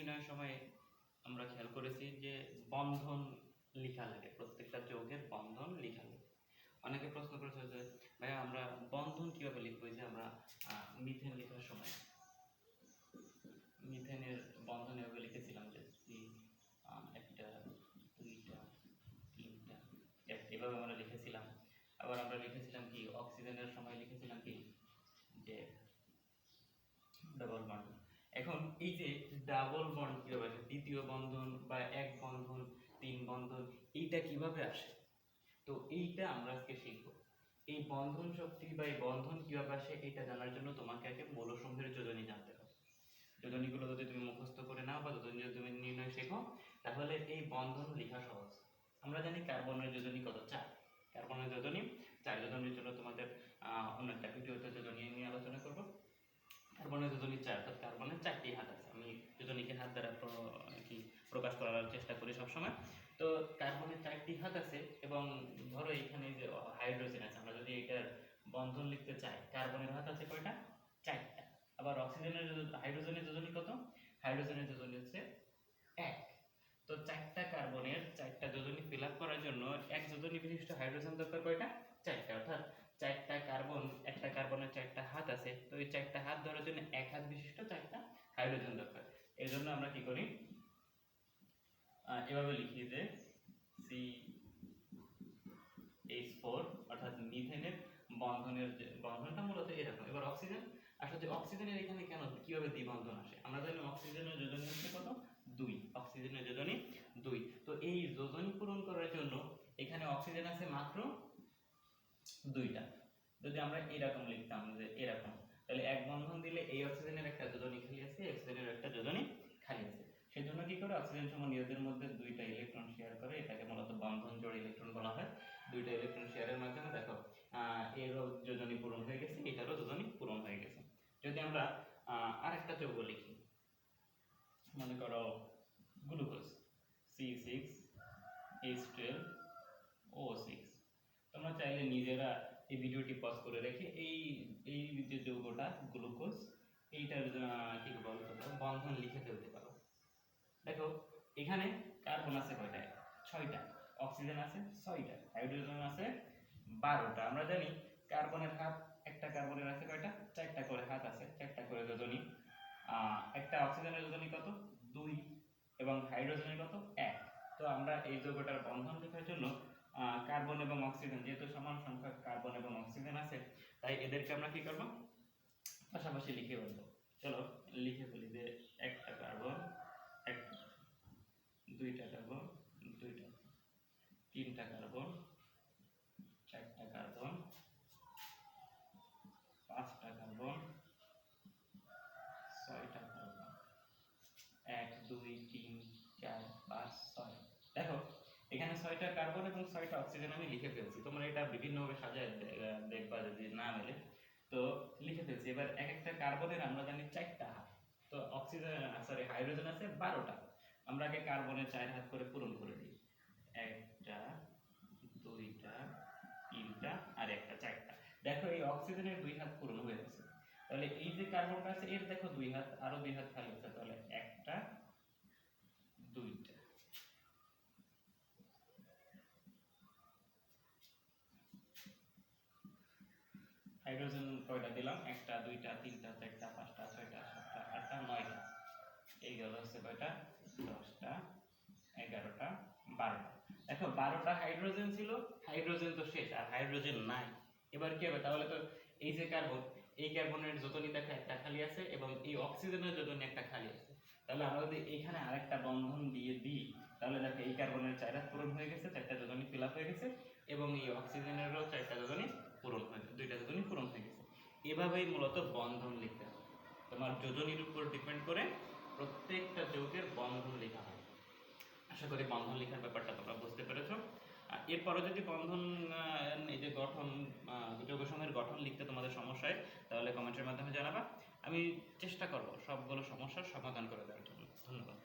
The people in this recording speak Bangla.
নির্ণয়ের সময় আমরা খেয়াল করেছি যে বন্ধন লেখা লাগে, প্রত্যেকটা যৌগের বন্ধন লেখা লাগে। অনেকে প্রশ্ন করেছে যে ভাইয়া আমরা বন্ধন কিভাবে লিখবো, যে আমরা মিথেন লেখার সময় মিথেনের বন্ধন এভাবে লিখেছিলাম যে একটা দুইটা তিনটা এভাবে আমরা লিখেছিলাম। আবার আমরা লিখেছিলাম কি অক্সিজেনের সময় লিখেছিলাম কি যে ডাবল বন্ড। এখন এই যে ডাবল বন্ড কিভাবে আসে, দ্বিতীয় বন্ধন বা এক বন্ধন, তিন বন্ধন, এইটা কিভাবে আসে, তো এইটা আমরা আজকে শিখব। এই বন্ধন শক্তি বা এই বন্ধন কিভাবে আসে এটা জানার জন্য তোমাকে আগে মৌলসমূহের যোজনী জানতে হবে। যোজনীগুলো যদি তুমি মুখস্থ করে নাও বা যোজনী যদি তুমি নির্ণয় শেখো, তাহলে এই বন্ধন লেখা সহজ। আমরা জানি কার্বনের যোজনী কত, 4। কার্বনের যোজনী 4। যোজনীর জন্য তোমাদের অন্য একটা ভিডিওতে যোজনী নিয়ে আলোচনা করব। কার্বনের যোজনী 4, অর্থাৎ কার্বনের 4টি হাত আছে। আমি যোজনীকে হাত দ্বারা প্রকাশ করার চেষ্টা করি সবসময়। তো কার্বনের 4টি হাত আছে, এবং ধরো এখানে যে হাইড্রোজেন আছে, আমরা যদি এটার বন্ধন লিখতে চাই, কার্বনের হাত আছে কয়টা, 4টা। আবার অক্সিজেনের হাইড্রোজেনের যোজনী কত, হাইড্রোজেনের যোজনী হচ্ছে 1। তো 4টা কার্বনের 4টা যোজনী ফিল আপ করার জন্য এক যোজনী বিশিষ্ট হাইড্রোজেন দরকার কয়টা, 4টা। অর্থাৎ 4টা কার্বন, একটা কার্বনের 4টা হাত আছে, তো এই 4টা হাত ধরার জন্য 1 হাত বিশিষ্ট 4টা হাইড্রোজেন দরকার। এর জন্য আমরা কি করি, এভাবে লিখি যে CH4, অর্থাৎ মিথেনের বন্ধনের বন্ধনটা মূলত এরকম। এবার অক্সিজেন আসলে অক্সিজেনের এখানে কেন কিভাবে দ্বিবন্ধন আসে, আমরা জানি অক্সিজেনের যোজনী হচ্ছে কত, 2। অক্সিজেনের যোজনী 2। তো এই যোজনী পূরণ করার জন্য এখানে অক্সিজেন আছে মাত্র 2টা। যদি আমরা এরকম লিখতাম যে এরকম, তাহলে এক বন্ধন দিলে এই অক্সিজেনের একটা যোজনী খালি আছে, অক্সিজেনের একটা যোজনী খালি আছে। সেজন্য কি করে, অক্সিজেন সমান নিজেদের মধ্যে 2টা ইলেকট্রন শেয়ার করে, এটাকে মূলত বন্ধন জোড় ইলেকট্রন বলা হয়। 2টা ইলেকট্রন শেয়ারের মাধ্যমে দেখো এরও যোজনী পূরণ হয়ে গেছে, এটারও যোজনী পূরণ হয়ে গেছে। যদি আমরা আরেকটা যৌগ লিখি, মনে করো গ্লুকোজ C6H12O6, তোমরা চাইলে নিজেরা এই ভিডিওটি পজ করে রেখে এই যে যৌগটা গ্লুকোজ, এইটার কি বলতো বন্ধন লিখে ফেলতে পারো। দেখো এখানে কার্বন আছে কয়টা, 6টা। অক্সিজেন আছে 6টা। হাইড্রোজেন আছে 12টা। আমরা জানি কার্বনের হাত, একটা কার্বনের আছে কয়টা, 4টা করে হাত আছে, 4টা করে যোজনী। একটা অক্সিজেনের যোজনী কত, 2, এবং হাইড্রোজেনের কত, 1। তো আমরা এই যৌগটার বন্ধন লেখার জন্য কার্বন এবং অক্সিজেন, যেহেতু সমান সংখ্যক কার্বন এবং অক্সিজেন আছে, তাই এদেরকে আমরা কি করব, পাশাপাশি লিখে ফেলবো। চলো লিখে ফেলি যে একটা কার্বন, এক, 2টা কার্বন, 2টা, 3টা কার্বন, 4টা কার্বন, 5টা কার্বন, 6টা কার্বন, 1 2 3 4 5 6। দেখো এখানে 6টা কার্বন এবং 6টা অক্সিজেন আমি লিখে ফেলছি। তোমরা এটা বিভিন্নভাবে সাজায় দেখবা যদি না মেলে, তো লিখে ফেলছি। এবার এক একটা কার্বনের আমরা জানি 4টা হাত, তো অক্সিজেন হাইড্রোজেন আছে 12টা। আমরা আগে কার্বনের 4 হাত করে পূরণ করে দিই, 1টা 2টা 3টা আর একটা 4টা। দেখো এই অক্সিজেনের 2 হাত পূরণ হয়ে গেছে। তাহলে এই যে কার্বনটা আছে এর দেখো 2 হাত, আরো 2 হাত খালি আছে, তাহলে একটা 2টা। হাইড্রোজেন কয়টা দিলাম, 1টা 2টা 3টা 4টা 5টা 6টা 7টা 8টা 9টা। এই গেল হচ্ছে কয়টা, 10টা 11টা 12টা। দেখো 12টা হাইড্রোজেন ছিল, হাইড্রোজেন তো শেষ, আর হাইড্রোজেন নাই। এবার কি হবে, তাহলে তো এই যে কার্বন, এই কার্বনের যোজনী দেখো একটা খালি আছে, এবং এই অক্সিজেনের যোজনী একটা খালি আছে। তাহলে আমরা যদি এখানে আরেকটা বন্ধন দিয়ে দিই, তাহলে দেখো এই কার্বনের 4 হাত পূরণ হয়ে গেছে, 4টা যোজনী ফিল আপ হয়ে গেছে, এবং এই অক্সিজেনেরও 4টা যোজনী পূরণ হয়ে গেছে, 2টা যোজনী পূরণ হয়ে গেছে। এভাবেই মূলত বন্ধন লিখতে হবে। তোমার যোজনীর উপর ডিপেন্ড করে প্রত্যেকটা যৌগের বন্ধন লেখা হয়। আশা করি বন্ধন লেখার ব্যাপারটা তোমরা বুঝতে পেরেছো। এরপরে যদি বন্ধন এই যে গঠন, যৌগসমূহের গঠন লিখতে তোমাদের সমস্যা হয়, তাহলে কমেন্টের মাধ্যমে জানাবা। আমি চেষ্টা করব সবগুলো সমস্যার সমাধান করে দেওয়ার জন্য। ধন্যবাদ।